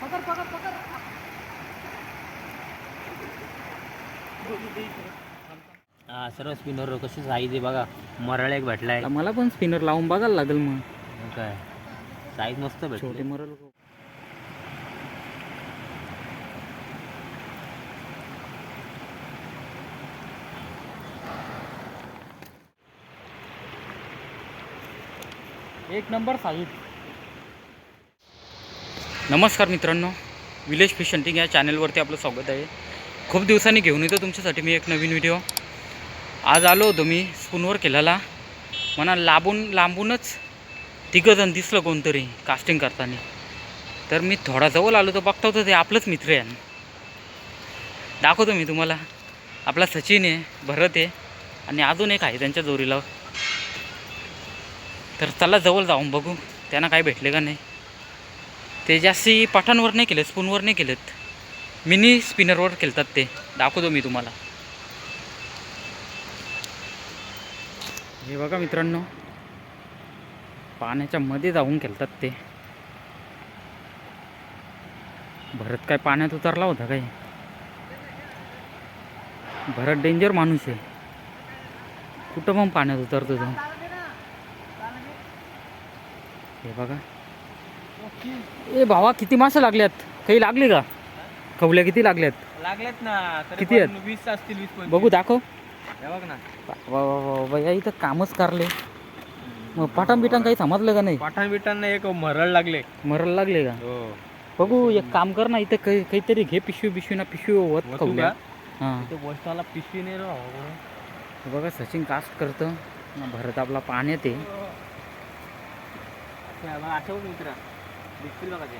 पकड पकड पकड. हा सर्व स्पिनर कशी साईज आहे बघा. मरळ एक भेटलाय. मला पण स्पिनर लावून बघायला लागेल मग. काय साईज मस्त भेटली. छोटे मरल. एक नंबर साईज. नमस्कार मित्रांनो, विलेज फिश हंटिंग या चॅनलवरती आपलं स्वागत आहे. खूप दिवसांनी घेऊन येतो तुमच्यासाठी मी एक नवीन व्हिडिओ. आज आलो होतो मी स्पूनवर केलेला. म्हणा लांबूनच तिघंजण दिसलं कोणतरी कास्टिंग करताना. तर मी थोडा जवळ आलो तर बघता होतं ते आपलंच मित्र आहे. दाखवतो मी तुम्हाला. आपला सचिन आहे, भरत आहे आणि अजून एक आहे त्यांच्या जोरीला. तर चला जवळ जाऊन बघू त्यांना काय भेटले का नाही. ते जास्ती पाठांवर नाही केले, स्पूनवर नाही केलेत, मिनी स्पिनरवर खेळतात ते. दाखवतो मी तुम्हाला. हे बघा मित्रांनो, पाण्याच्या मध्ये जाऊन खेळतात ते. भरत काय पाण्यात उतरला होता काय? भरत डेंजर माणूस आहे. कुठं पण पाण्यात उतरतो तो. हे बघा. ए भावा, किती मासे लागल्यात? काही लागले का? खवल्या किती लागल्यात? लागलेत ना. किती आहेत? 20 असतील. 20 बघू, दाखव. बघ ना. वा वा वा वा, या इथं कामच करले. मग पाठां बिटां काही समजलं का नाही? पाठाण बिटांना एक मरळ लागले. मरायला लागले का? हो. बघू, एक काम कर ना, इथं काहीतरी घे, पिशवी ना, पिशवी होत खवल्या. हां, बसताला पिशवी नाही राहा. बघा सचिन कास्ट करतं. भरत आपला पाण्यात आहे. आठवण मित्रा दिसतील बघा ते.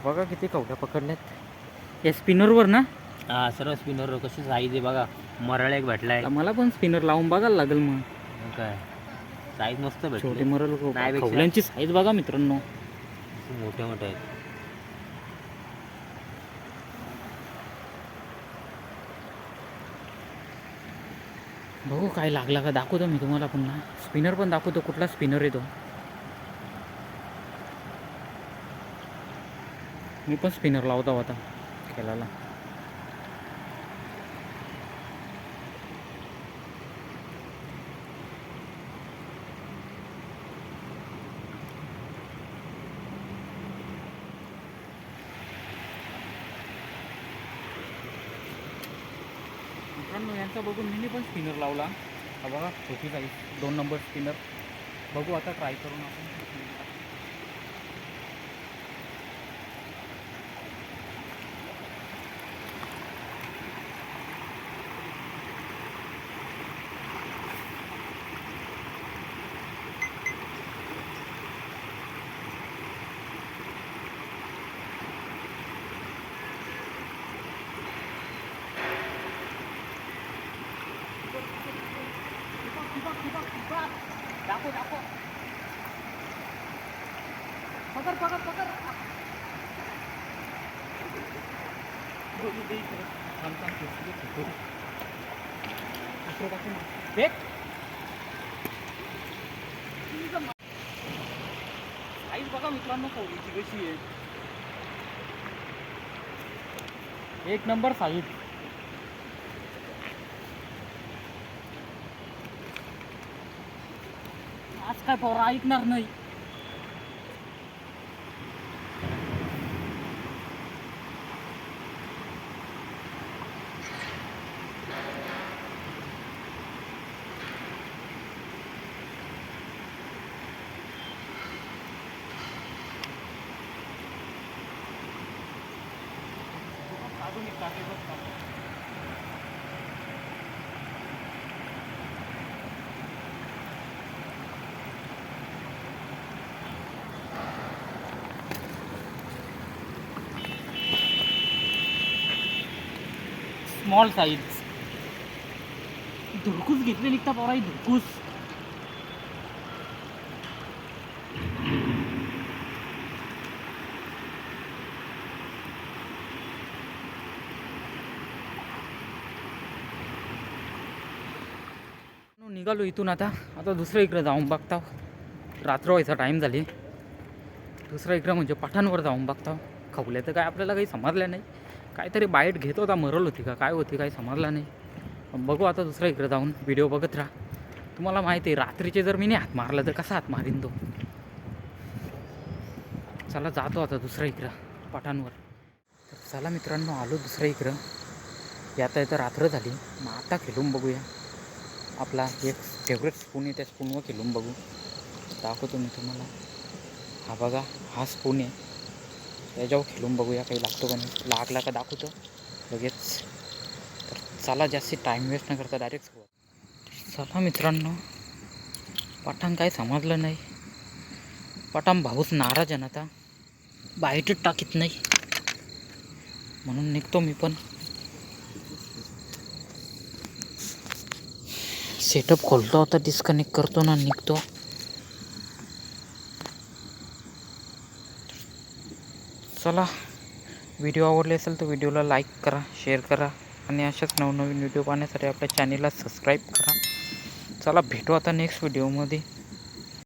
बघा किती कवड्या पकडल्यात या स्पिनरवर ना. हा सर्व स्पिनर कशी साईज आहे बघा. मरळ एक भेटलाय. मला पण स्पिनर लावून बघायला लागेल मग. काय साईज मस्त भेटली. छोटे मरल नाही, खवल्यांची साईज बघा मित्रांनो. मोठे मोठे आहेत. बघू काय लागला का, दाखवतो मी तुम्हाला पुन्हा. स्पिनर पण दाखवतो, कुठला स्पिनर आहे तो. मी पण स्पिनर लावता होता खेळायला. मित्रांनो, यांचा बघून मी पण स्पिनर लावला. हा बघा, छोटी साईज 2 नंबर स्पिनर. बघू आता ट्राय करून आपण. दाखव दाखव. पकड पकड पकड. साईज बघा मित्रांनो कोवळीची कशी आहे. एक नंबर साईज. आज काय पोरा ऐकणार नाही. Small size. धुरकूस घेतले निघता पोरा, धुरकूस. निघालो इथून आता दुसऱ्या इकडं जाऊन बघता. रात्र व्हायचा टाईम झाली. दुसऱ्या इकडं म्हणजे पठाणवर जाऊन बघता. खवल्याचं काय आपल्याला काही समजलं नाही. काहीतरी बाईट घेत होता, मरल होती का काय होती काही समजलं नाही. बघू आता दुसऱ्या इकडं जाऊन. व्हिडिओ बघत राहा. तुम्हाला माहिती आहे रात्रीचे जर मी नाही हात मारला तर कसा हात मारीन तो. चला जातो आता दुसऱ्या इकडं पठाणवर. तर चला मित्रांनो आलो दुसऱ्या इकडं. याता येतं रात्र झाली. मग आता खेळून बघूया. आपला एक फेवरेट स्पून आहे, त्या स्पूनवर खेळून बघू. दाखवतो मी तुम्हाला. हा बघा, हा स्पून आहे. याच्यावर खेळून बघूया काही लागतो का नाही. लागला का दाखवतो लगेच. तर चला जास्ती टाईम वेस्ट न करता डायरेक्ट सुरुवात. चला मित्रांनो, पठाण काय समजलं नाही. पठाण भाऊच नाराज आहे ना आता. बाईटच टाकीत नाही म्हणून निघतो मी पण. सेटअप खोलतो आता, डिस्कनेक्ट करतो ना निघतो. चला, व्हिडिओ आवडले असेल तर व्हिडिओला लाईक करा, शेअर करा आणि अशाच नवनवीन व्हिडिओ पाहण्यासाठी आपल्या चॅनेलला सबस्क्राईब करा. चला भेटू आता नेक्स्ट व्हिडिओमध्ये.